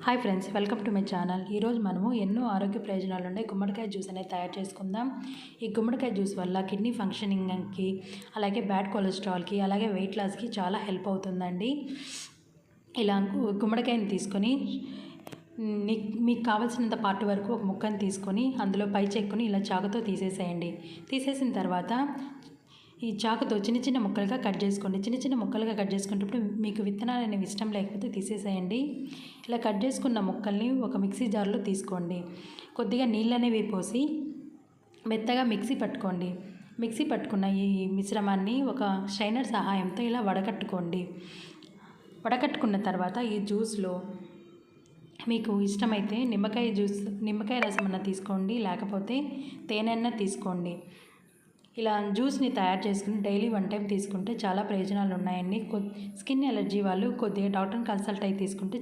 Hi friends, welcome to my channel. ఈరోజు మనము ఎన్నో ఆరోగ్య ప్రయోజనాలు ఉండే గుమ్మడికాయ జ్యూస్ అనేది తయారు చేసుకుందాం. ఈ గుమ్మడికాయ జ్యూస్ వల్ల కిడ్నీ ఫంక్షనింగ్కి, అలాగే బ్యాడ్ కొలెస్ట్రాల్కి, అలాగే వెయిట్ లాస్కి చాలా హెల్ప్ అవుతుందండి. ఇలా గుమ్మడికాయని తీసుకొని మీకు కావాల్సినంత పార్ట్ వరకు ఒక ముక్కను తీసుకొని అందులో పై చెక్కుని ఇలా చాకుతో తీసేసేయండి. తీసేసిన తర్వాత ఈ చాకుతో చిన్న చిన్న ముక్కలుగా కట్ చేసుకోండి. చిన్న చిన్న ముక్కలుగా కట్ చేసుకునేటప్పుడు మీకు విత్తనాలు అనేవి ఇష్టం లేకపోతే తీసేసేయండి. ఇలా కట్ చేసుకున్న ముక్కల్ని ఒక మిక్సీ జార్లో తీసుకోండి. కొద్దిగా నీళ్ళు అనేవి పోసి మెత్తగా మిక్సీ పట్టుకోండి. మిక్సీ పట్టుకున్న ఈ మిశ్రమాన్ని ఒక స్ట్రైనర్ సహాయంతో ఇలా వడకట్టుకోండి. వడకట్టుకున్న తర్వాత ఈ జ్యూస్లో మీకు ఇష్టమైతే నిమ్మకాయ రసం అన్న తీసుకోండి, లేకపోతే తేనె తీసుకోండి. ఇలా జ్యూస్ని తయారు చేసుకుని డైలీ 1 టైం తీసుకుంటే చాలా ప్రయోజనాలు ఉన్నాయండి. స్కిన్ ఎలర్జీ వాళ్ళు కొద్దిగా డాక్టర్ని కన్సల్ట్ అయ్యి తీసుకుంటే